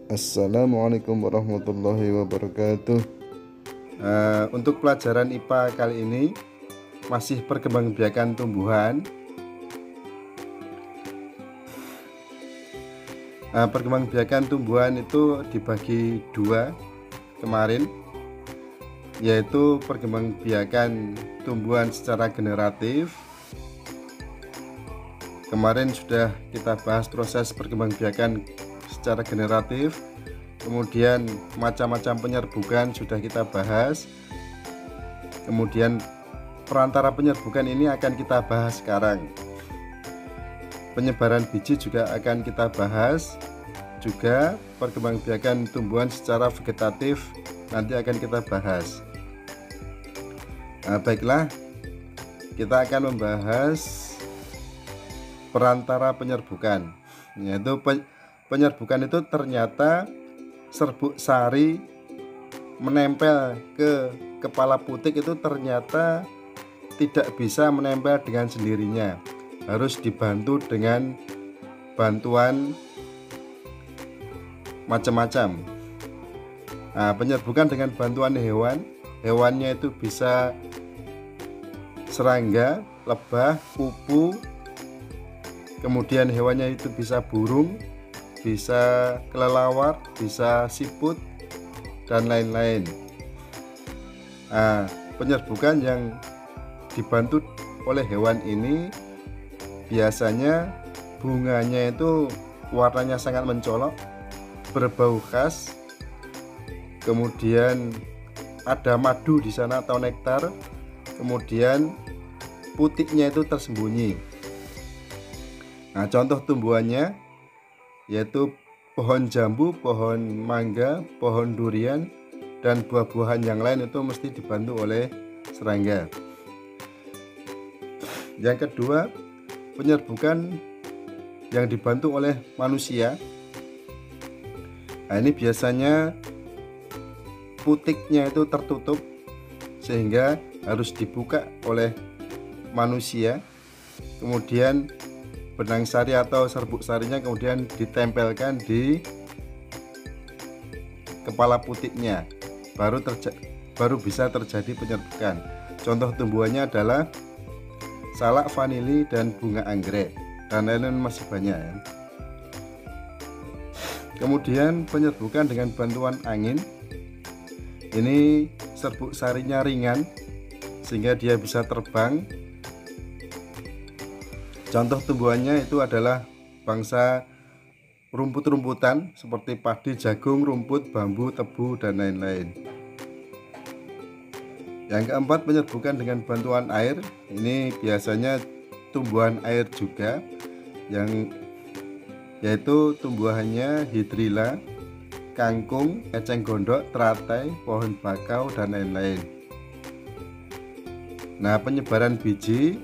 Assalamualaikum warahmatullahi wabarakatuh. Untuk pelajaran IPA kali ini masih perkembangbiakan tumbuhan. Perkembangbiakan tumbuhan itu dibagi dua kemarin, yaitu perkembangbiakan tumbuhan secara generatif. Kemarin sudah kita bahas proses perkembangbiakan secara generatif, kemudian macam-macam penyerbukan sudah kita bahas, kemudian perantara penyerbukan ini akan kita bahas sekarang. Penyebaran biji juga akan kita bahas, juga perkembangbiakan tumbuhan secara vegetatif nanti akan kita bahas. Baiklah, kita akan membahas perantara penyerbukan, yaitu penyerbukan itu ternyata serbuk sari menempel ke kepala putik itu ternyata tidak bisa menempel dengan sendirinya, harus dibantu dengan bantuan macam-macam. Penyerbukan dengan bantuan hewannya itu bisa serangga, lebah, kupu, kemudian hewannya itu bisa burung, bisa kelelawar, bisa siput, dan lain-lain. Penyerbukan yang dibantu oleh hewan ini biasanya bunganya itu warnanya sangat mencolok, berbau khas, kemudian ada madu di sana atau nektar, kemudian putiknya itu tersembunyi. Contoh tumbuhannya yaitu pohon jambu, pohon mangga, pohon durian, dan buah-buahan yang lain itu mesti dibantu oleh serangga. Yang kedua, penyerbukan yang dibantu oleh manusia. Ini biasanya putiknya itu tertutup sehingga harus dibuka oleh manusia, kemudian benang sari atau serbuk sarinya kemudian ditempelkan di kepala putiknya, baru bisa terjadi penyerbukan. Contoh tumbuhannya adalah salak, vanili, dan bunga anggrek, dan lain-lain masih banyak ya. Kemudian penyerbukan dengan bantuan angin. Ini serbuk sarinya ringan sehingga dia bisa terbang. Contoh tumbuhannya itu adalah bangsa rumput-rumputan seperti padi, jagung, rumput, bambu, tebu, dan lain-lain. Yang keempat, penyerbukan dengan bantuan air. Ini biasanya tumbuhan air juga, yaitu tumbuhannya hidrilla, kangkung, eceng gondok, teratai, pohon bakau, dan lain-lain. Penyebaran biji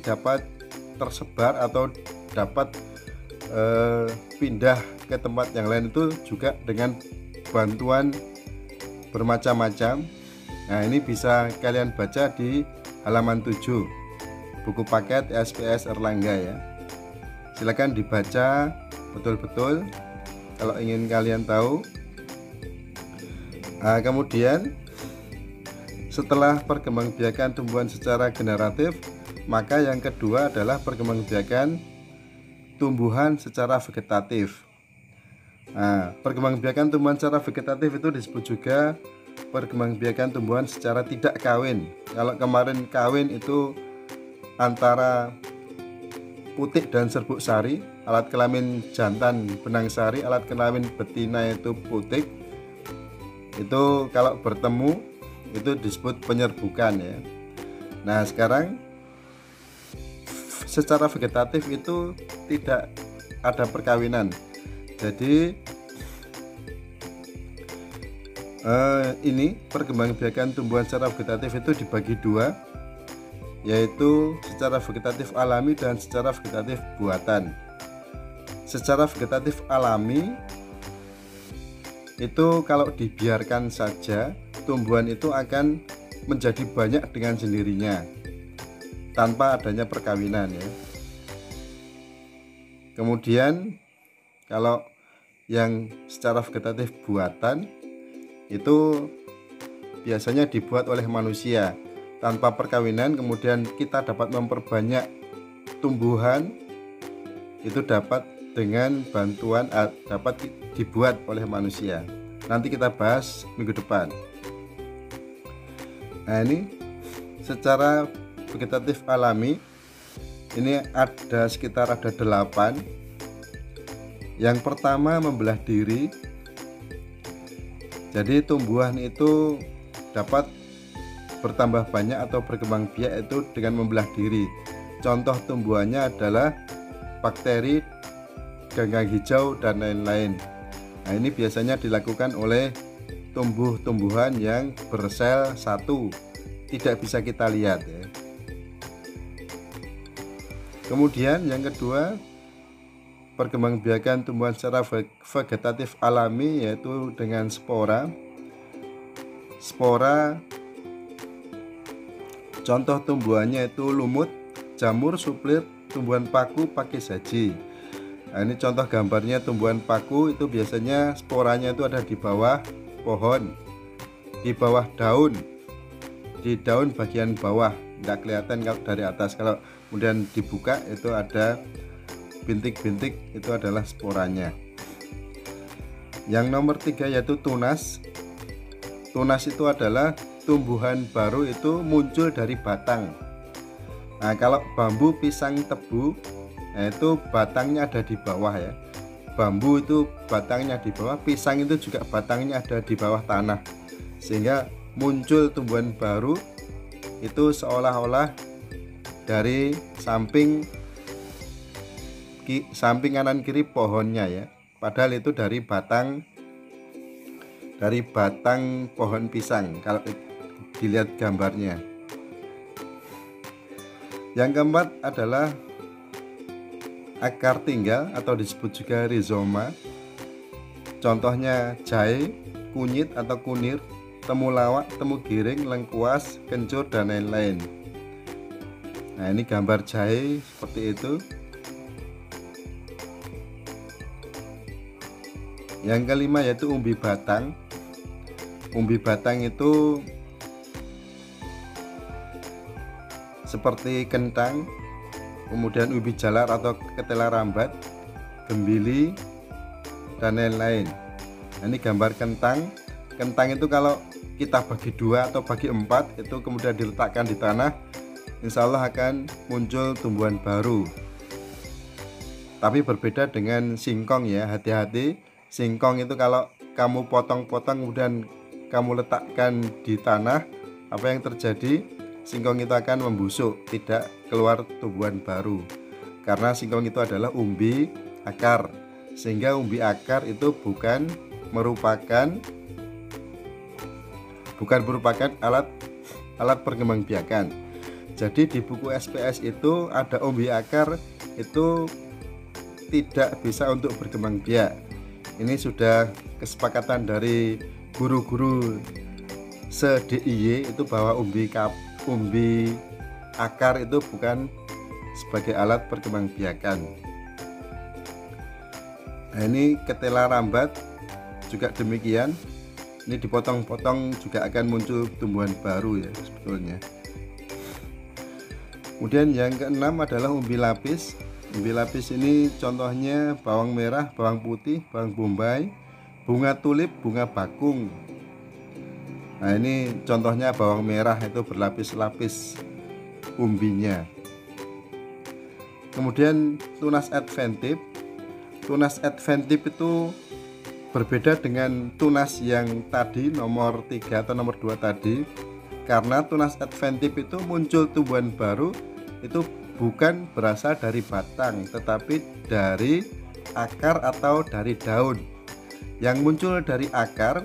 dapat tersebar atau dapat pindah ke tempat yang lain itu juga dengan bantuan bermacam-macam. Ini bisa kalian baca di halaman 7 buku paket SPS Erlangga ya. Silakan dibaca betul-betul kalau ingin kalian tahu. Kemudian setelah perkembangbiakan tumbuhan secara generatif, maka yang kedua adalah perkembangbiakan tumbuhan secara vegetatif. Perkembangbiakan tumbuhan secara vegetatif itu disebut juga perkembangbiakan tumbuhan secara tidak kawin. Kalau kemarin kawin itu antara putik dan serbuk sari, alat kelamin jantan benang sari, alat kelamin betina itu putik. Itu kalau bertemu itu disebut penyerbukan ya. Sekarang secara vegetatif itu tidak ada perkawinan. Jadi ini perkembangbiakan tumbuhan secara vegetatif itu dibagi dua, yaitu secara vegetatif alami dan secara vegetatif buatan. Secara vegetatif alami itu kalau dibiarkan saja, tumbuhan itu akan menjadi banyak dengan sendirinya tanpa adanya perkawinan ya. Kemudian kalau yang secara vegetatif buatan itu biasanya dibuat oleh manusia tanpa perkawinan, kemudian kita dapat memperbanyak tumbuhan, itu dapat dengan bantuan dapat dibuat oleh manusia. Nanti kita bahas minggu depan. Nah, ini secara vegetatif alami ini ada sekitar 8. Yang pertama membelah diri. Jadi tumbuhan itu dapat bertambah banyak atau berkembang biak itu dengan membelah diri. Contoh tumbuhannya adalah bakteri, ganggang hijau, dan lain-lain. Nah, ini biasanya dilakukan oleh tumbuh-tumbuhan yang bersel satu, tidak bisa kita lihat ya. Kemudian yang kedua, perkembangbiakan tumbuhan secara vegetatif alami, yaitu dengan spora. Spora contoh tumbuhannya itu lumut, jamur, suplir, tumbuhan paku, pakis haji. Nah, ini contoh gambarnya tumbuhan paku, itu biasanya sporanya itu ada di bawah pohon, di bawah daun, di daun bagian bawah, nggak kelihatan kalau dari atas. Kalau kemudian dibuka itu ada bintik-bintik, itu adalah sporanya. Yang nomor 3 yaitu tunas. Tunas itu adalah tumbuhan baru, itu muncul dari batang. Nah, kalau bambu, pisang, tebu, nah itu batangnya ada di bawah ya. Bambu itu batangnya di bawah, pisang itu juga batangnya ada di bawah tanah, sehingga muncul tumbuhan baru itu seolah-olah dari samping kanan kiri pohonnya ya, padahal itu dari batang pohon pisang kalau dilihat gambarnya. Yang keempat adalah akar tinggal atau disebut juga rizoma. Contohnya jahe, kunyit atau kunir, temulawak, temu giring, lengkuas, kencur, dan lain-lain. Nah, ini gambar jahe seperti itu. Yang kelima yaitu umbi batang. Umbi batang itu seperti kentang, kemudian ubi jalar atau ketela rambat, gembili, dan lain-lain. Nah, ini gambar kentang. Kentang itu kalau kita bagi 2 atau bagi 4, itu kemudian diletakkan di tanah, insya Allah akan muncul tumbuhan baru. Tapi berbeda dengan singkong ya, hati-hati. Singkong itu kalau kamu potong-potong kemudian kamu letakkan di tanah, apa yang terjadi? Singkong itu akan membusuk, tidak keluar tumbuhan baru. Karena singkong itu adalah umbi akar, sehingga umbi akar itu bukan merupakan alat perkembangbiakan. Jadi di buku SPS itu ada umbi akar itu tidak bisa untuk berkembang biak. Ini sudah kesepakatan dari guru-guru se-DIY itu bahwa umbi akar itu bukan sebagai alat perkembangbiakan. Nah, ini ketela rambat juga demikian. Ini dipotong-potong juga akan muncul tumbuhan baru ya sebetulnya. Kemudian yang keenam adalah umbi lapis. Umbi lapis ini contohnya bawang merah, bawang putih, bawang bombay, bunga tulip, bunga bakung. Nah, ini contohnya bawang merah itu berlapis-lapis umbinya. Kemudian tunas adventif. Tunas adventif itu berbeda dengan tunas yang tadi nomor 3 atau nomor 2 tadi, karena tunas adventif itu muncul tumbuhan baru itu bukan berasal dari batang, tetapi dari akar atau dari daun. Yang muncul dari akar,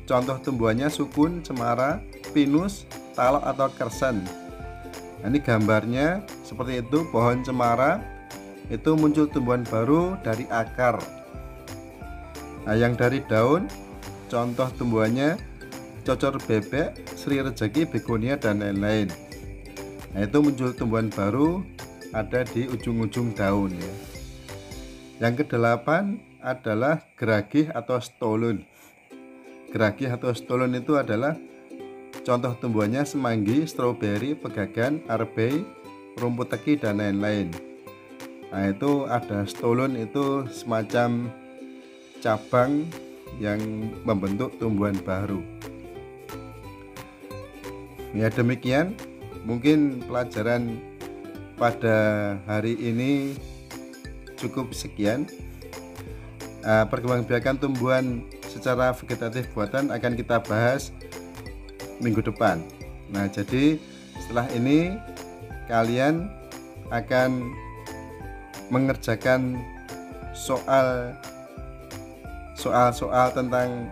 contoh tumbuhannya sukun, cemara, pinus, talok atau kersen. Nah, ini gambarnya seperti itu. Pohon cemara itu muncul tumbuhan baru dari akar. Nah, yang dari daun, contoh tumbuhannya cocor bebek, sri rejeki, begonia, dan lain-lain. Nah, itu muncul tumbuhan baru ada di ujung-ujung daun ya. Yang kedelapan adalah geragih atau stolon. Geragih atau stolon itu adalah contoh tumbuhannya semanggi, stroberi, pegagan, arbei, rumput teki, dan lain-lain. Nah, itu ada stolon, itu semacam cabang yang membentuk tumbuhan baru. Ya, demikian mungkin pelajaran pada hari ini cukup sekian. Perkembangbiakan tumbuhan secara vegetatif buatan akan kita bahas minggu depan. Nah, jadi setelah ini kalian akan mengerjakan soal-soal tentang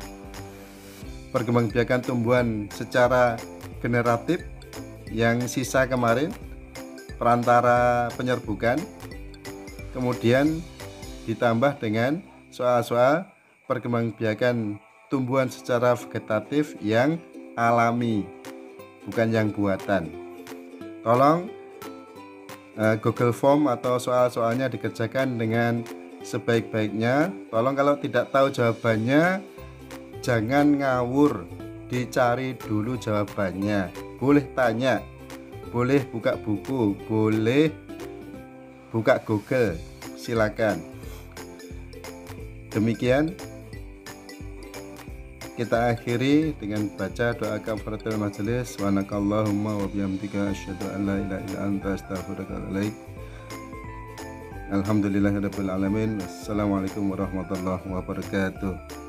perkembangbiakan tumbuhan secara generatif yang sisa kemarin, perantara penyerbukan, kemudian ditambah dengan soal-soal perkembangbiakan tumbuhan secara vegetatif yang alami, bukan yang buatan. Tolong Google Form atau soal-soalnya dikerjakan dengan sebaik-baiknya. Tolong kalau tidak tahu jawabannya jangan ngawur, dicari dulu jawabannya. Boleh tanya, boleh buka buku, boleh buka Google, silakan. Demikian kita akhiri dengan baca doa kafaratul majelis. Subhanakallahumma wa bihamdika asyhadu an la ilaha illa anta astaghfiruka wa atubu ilaik. Alhamdulillahirabbil alamin. Assalamualaikum warahmatullahi wabarakatuh.